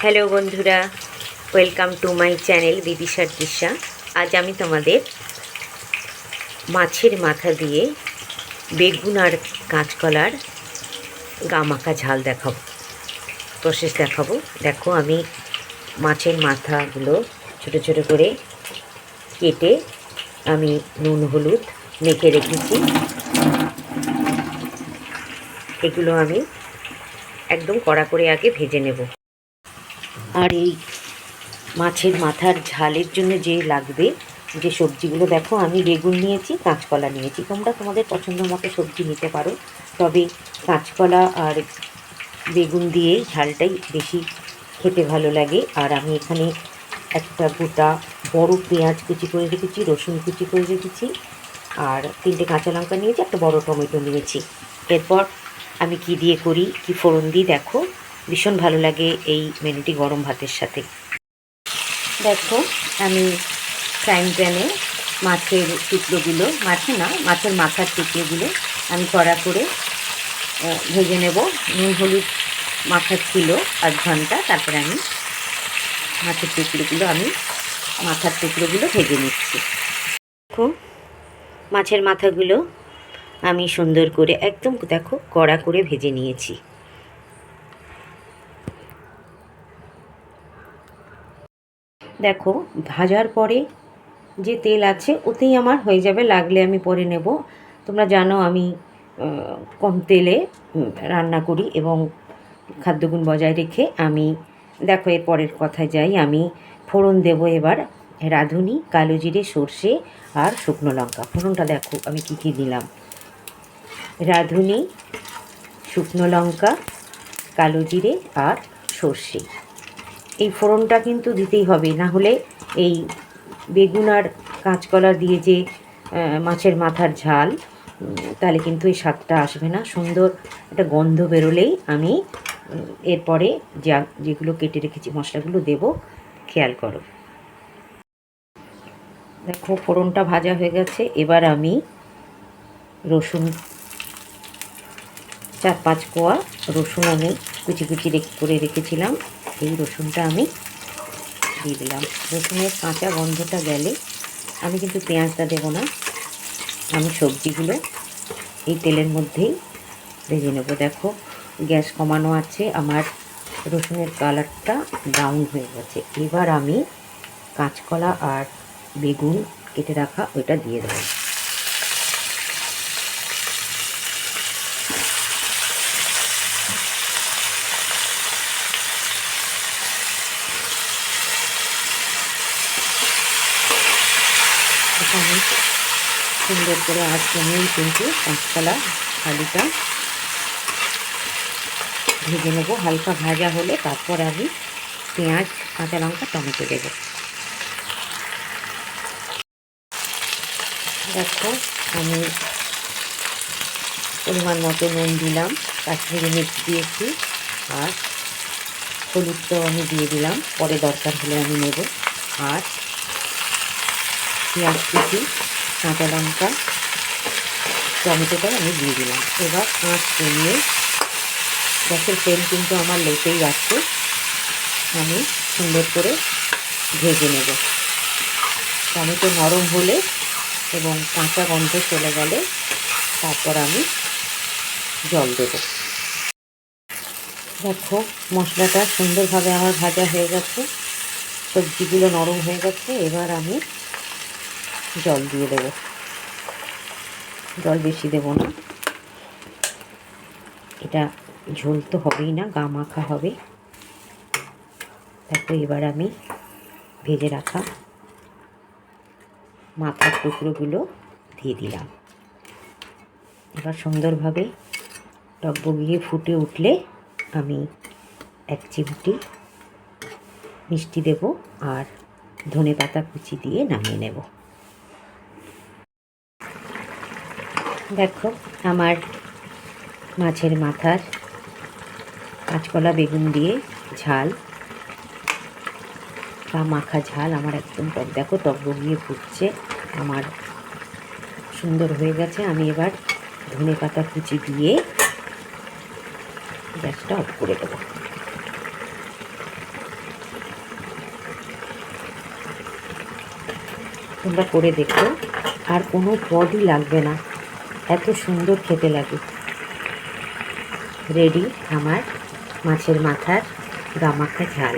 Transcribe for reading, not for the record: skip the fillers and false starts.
Hello বন্ধুরা, welcome to my channel বিদিশার দিশা। আজ আমি তোমাদের মাছের মাথা দিয়ে বেগুন আর কাঁচকলার গামাখা ঝাল দেখাবো, প্রসেস দেখাবো। দেখো, আমি মাছের মাথাগুলো ছোট ছোট করে কেটে আমি নুন হলুদ মেখে রেখেছি। এগুলো আমি একদম কড়া করে আগে ভেজে নেব। আর এই মাছের মাথার ঝালের জন্য যে লাগবে যে সবজিগুলো, দেখো আমি বেগুন নিয়েছি, কাঁচকলা নিয়েছি। তোমরা তোমাদের পছন্দ মতো সবজি নিতে পারো, তবে কাঁচকলা আর বেগুন দিয়ে ঝালটাই বেশি খেতে ভালো লাগে। আর আমি এখানে একটা গোটা বড় পেঁয়াজ কুচি করে রেখেছি, রসুন কুচি করে রেখেছি, আর 3টে কাঁচা লঙ্কা নিয়েছি, একটা বড় টমেটো নিয়েছি। এরপর আমি কি দিয়ে করি, কি ফোড়ন দিই, দেখো ভীষণ ভালো লাগে এই মেনুটি গরম ভাতের সাথে। দেখো, আমি ফ্রাইং প্যানে মাছের টুকরোগুলো, মাছের মাথার টুকরোগুলো আমি কড়া করে ভেজে নেব। নুন হলুদ মাখার ছিল আধ ঘন্টা, তারপরে আমি মাথার টুকরোগুলো ভেজে নিচ্ছি। দেখো, মাছের মাথাগুলো আমি সুন্দর করে একদম দেখো কড়া করে ভেজে নিয়েছি। দেখো, ভাজার পরে যে তেল আছে ওতেই আমার হয়ে যাবে, লাগলে আমি পরে নেব। তোমরা জানো আমি কম তেলে রান্না করি এবং খাদ্যগুণ বজায় রেখে। আমি দেখো এর পরের কথায় যাই। আমি ফোড়ন দেব এবার রাঁধুনি, কালো জিরে, সর্ষে আর শুকনো লঙ্কা। ফোড়নটা দেখো আমি কি কি দিলাম: রাঁধুনি, শুকনো লঙ্কা, কালো জিরে আর সর্ষে। এই ফোড়নটা কিন্তু দিতেই হবে, না হলে এই বেগুন আর কাঁচকলা দিয়ে যে মাছের মাথার ঝাল, তাহলে কিন্তু এই স্বাদটা আসবে না। সুন্দর একটা গন্ধ বেরোলেই আমি এরপরে যেগুলো কেটে রেখেছি মশলাগুলো দেব, খেয়াল করো। দেখো ফোড়নটা ভাজা হয়ে গেছে। এবার আমি রসুন, 4-5 কোয়া রসুন আমি কুচি কুচি করে রেখেছিলাম, এই রসুনটা আমি দিয়ে দিলাম। রসুনের কাঁচা গন্ধটা গেলে আমি কিন্তু পেঁয়াজটা দেবো না, আমি সবজিগুলো এই তেলের মধ্যেই ভেজে নেব। দেখো গ্যাস কমানো আছে, আমার রসুনের কালারটা ব্রাউন হয়ে গেছে। এবার আমি কাঁচকলা আর বেগুন কেটে রাখা ওইটা দিয়ে দেবো। এখানে সুন্দর করে আঁচ কমিয়েই কিন্তু কাঁচকলা আলুটা ভেজে নেব। হালকা ভাজা হলে তারপর আমি পেঁয়াজ, কাঁচা লঙ্কা, টমেটো দেব। দেখো আমি পরিমাণ মতো নুন দিলাম, কাশ্মীরি মির্চ দিয়েছি, আর হলুদটাও আমি দিয়ে দিলাম, পরে দরকার হলে আমি নেব। আর পেঁয়াজ কুচি, কাঁচা লঙ্কা, টমেটোটাও আমি দিয়ে দিলাম। এবার আঁচ কমিয়ে, গ্যাসের ফ্লেম কিন্তু আমার লোতেই আছে, আমি সুন্দর করে ভেজে নেব। টমেটো নরম হলে এবং কাঁচা গন্ধ চলে গেলে তারপর আমি জল দেব। দেখো মশলাটা সুন্দরভাবে আমার ভাজা হয়ে গেছে, সবজিগুলো নরম হয়ে গেছে। এবার আমি জল দিয়ে দেব, জল বেশি দেব না, এটা ঝোল তো হবেই না, গা মাখা হবে। দেখো এবার আমি ভেজে রাখা মাথার টুকরোগুলো দিয়ে দিলাম। এবার সুন্দরভাবে টকবগিয়ে ফুটে উঠলে আমি 1 চিমটি মিষ্টি দেব আর ধনেপাতা কুচি দিয়ে নামিয়ে নেব। দেখো আমার মাছের মাথার কাঁচকলা বেগুন দিয়ে ঝাল বা মাখা ঝাল আমার একদম দেখো টকবগিয়ে ফুটছে, আমার সুন্দর হয়ে গেছে। আমি এবার ধনেপাতা কুচি দিয়ে গ্যাসটা অফ করে দেবো। তোমরা করে দেখো, আর কোনো পদই লাগবে না, এত সুন্দর খেতে লাগে। রেডি আমার মাছের মাথার গামাখা ঝাল।